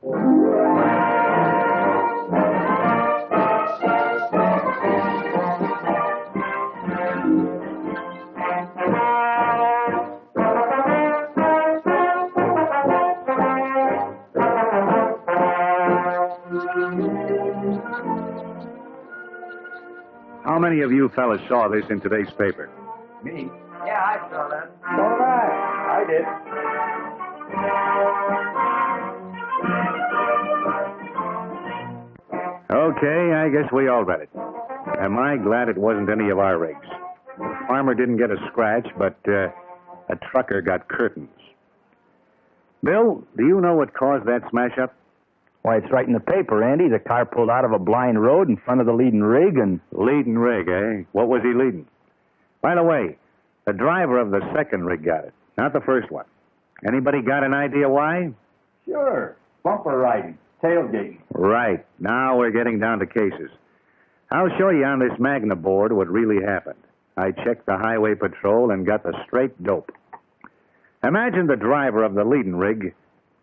How many of you fellas saw this in today's paper? Me? Yeah, I saw that. So did I. I did. Okay, I guess we all read it. Am I glad it wasn't any of our rigs? The farmer didn't get a scratch, but a trucker got curtains. Bill, do you know what caused that smash-up? Why, it's right in the paper, Andy. The car pulled out of a blind road in front of the leading rig and... Leading rig, eh? What was he leading? By the way, the driver of the second rig got it, not the first one. Anybody got an idea why? Sure. Bumper riding. Tailgating. Right. Now we're getting down to cases. I'll show you on this Magna board what really happened. I checked the highway patrol and got the straight dope. Imagine the driver of the leading rig,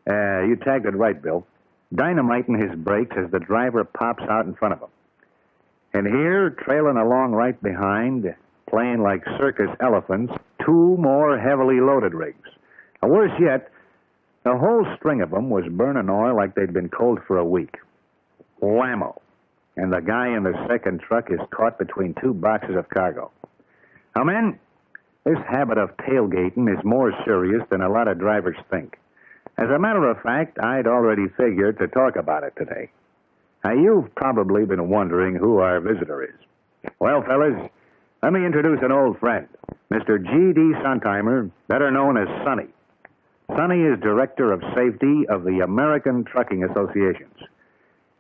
you tagged it right, Bill, dynamiting his brakes as the driver pops out in front of him. And here, trailing along right behind, playing like circus elephants, two more heavily loaded rigs. Now, worse yet, the whole string of them was burning oil like they'd been cold for a week. Whammo. And the guy in the second truck is caught between two boxes of cargo. Now, men, this habit of tailgating is more serious than a lot of drivers think. As a matter of fact, I'd already figured to talk about it today. Now, you've probably been wondering who our visitor is. Well, fellas, let me introduce an old friend, Mr. G.D. Sontheimer, better known as Sonny. Sonny is Director of Safety of the American Trucking Associations.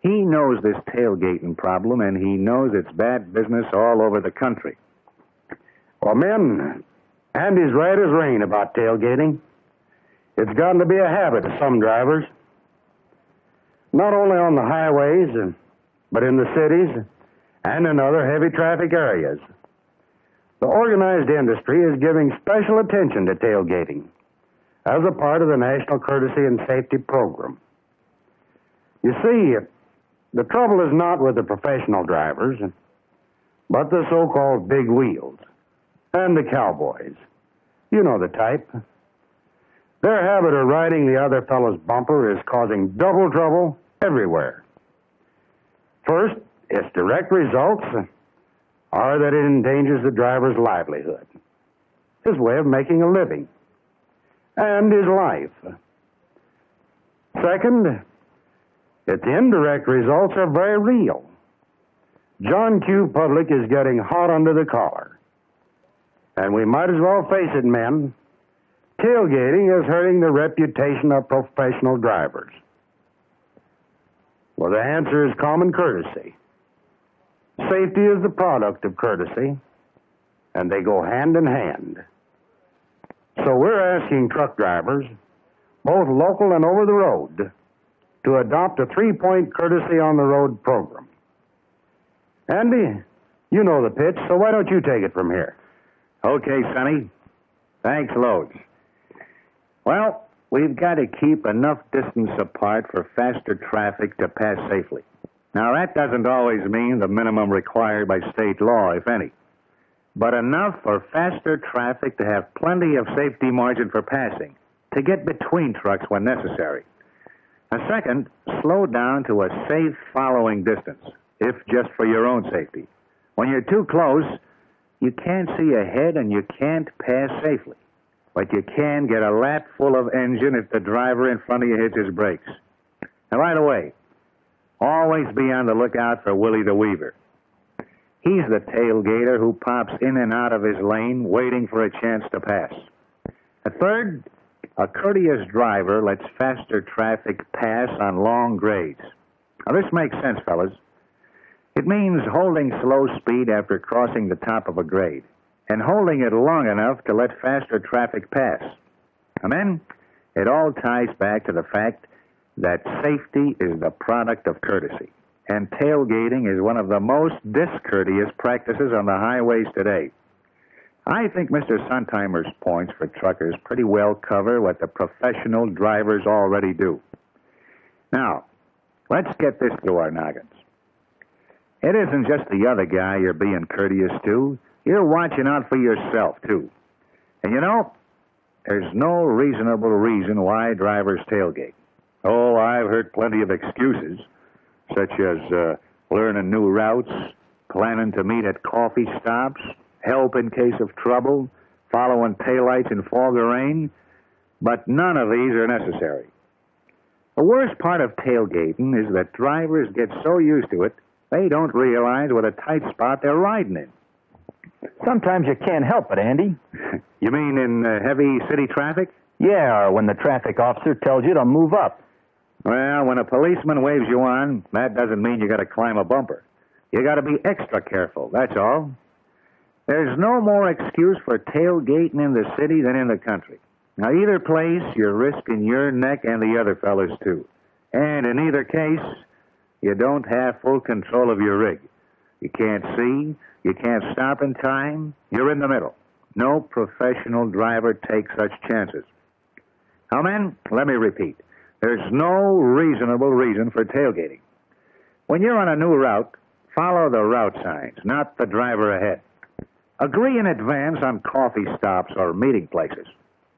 He knows this tailgating problem, and he knows it's bad business all over the country. Well, men, Andy's right as rain about tailgating. It's gotten to be a habit of some drivers. Not only on the highways, but in the cities and in other heavy traffic areas. The organized industry is giving special attention to tailgating as a part of the National Courtesy and Safety Program. You see, the trouble is not with the professional drivers, but the so-called big wheels and the cowboys. You know the type. Their habit of riding the other fellow's bumper is causing double trouble everywhere. First, its direct results are that it endangers the driver's livelihood, his way of making a living, and his life. Second, its indirect results are very real. John Q. Public is getting hot under the collar. And we might as well face it, men. Tailgating is hurting the reputation of professional drivers. Well, the answer is common courtesy. Safety is the product of courtesy, and they go hand in hand. So we're asking truck drivers, both local and over the road, to adopt a 3-point courtesy on the road program. Andy, you know the pitch, so why don't you take it from here? Okay, Sonny. Thanks loads. Well, we've got to keep enough distance apart for faster traffic to pass safely. Now, that doesn't always mean the minimum required by state law, if any, but enough for faster traffic to have plenty of safety margin for passing, to get between trucks when necessary. And second, slow down to a safe following distance, if just for your own safety. When you're too close, you can't see ahead and you can't pass safely. But you can get a lap full of engine if the driver in front of you hits his brakes. And by the way, always be on the lookout for Willie the Weaver. He's the tailgater who pops in and out of his lane waiting for a chance to pass. And third, a courteous driver lets faster traffic pass on long grades. Now, this makes sense, fellas. It means holding slow speed after crossing the top of a grade, and holding it long enough to let faster traffic pass. And then, it all ties back to the fact that safety is the product of courtesy, and tailgating is one of the most discourteous practices on the highways today. I think Mr. Sontheimer's points for truckers pretty well cover what the professional drivers already do. Now, let's get this through our noggins. It isn't just the other guy you're being courteous to. You're watching out for yourself, too. And you know, there's no reasonable reason why drivers tailgate. Oh, I've heard plenty of excuses, such as learning new routes, planning to meet at coffee stops, help in case of trouble, following taillights in fog or rain, but none of these are necessary. The worst part of tailgating is that drivers get so used to it, they don't realize what a tight spot they're riding in. Sometimes you can't help it, Andy. You mean in heavy city traffic? Yeah, or when the traffic officer tells you to move up. Well, when a policeman waves you on, that doesn't mean you got to climb a bumper. You got to be extra careful, that's all. There's no more excuse for tailgating in the city than in the country. Now, either place, you're risking your neck and the other fellas, too. And in either case, you don't have full control of your rig. You can't see, you can't stop in time, you're in the middle. No professional driver takes such chances. Now, men, let me repeat. There's no reasonable reason for tailgating. When you're on a new route, follow the route signs, not the driver ahead. Agree in advance on coffee stops or meeting places.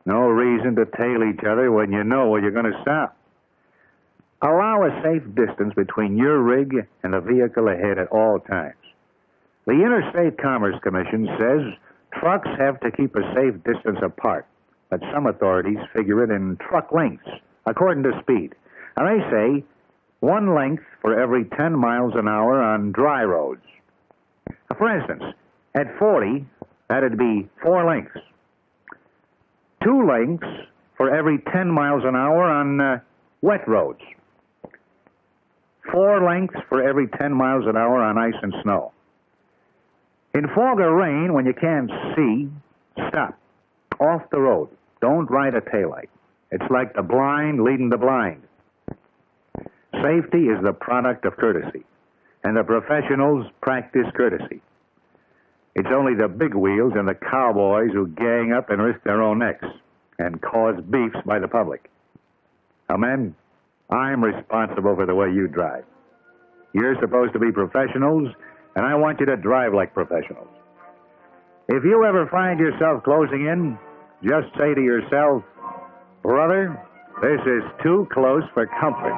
No reason to tail each other when you know where you're going to stop. Allow a safe distance between your rig and the vehicle ahead at all times. The Interstate Commerce Commission says trucks have to keep a safe distance apart, but some authorities figure it in truck lengths, according to speed. Now, they say 1 length for every 10 miles an hour on dry roads. For instance, at 40, that'd be 4 lengths. 2 lengths for every 10 miles an hour on wet roads. 4 lengths for every 10 miles an hour on ice and snow. In fog or rain, when you can't see, stop. Off the road. Don't ride a taillight. It's like the blind leading the blind. Safety is the product of courtesy, and the professionals practice courtesy. It's only the big wheels and the cowboys who gang up and risk their own necks and cause beefs by the public. Now, men, I'm responsible for the way you drive. You're supposed to be professionals, and I want you to drive like professionals. If you ever find yourself closing in, just say to yourself, brother, this is too close for comfort.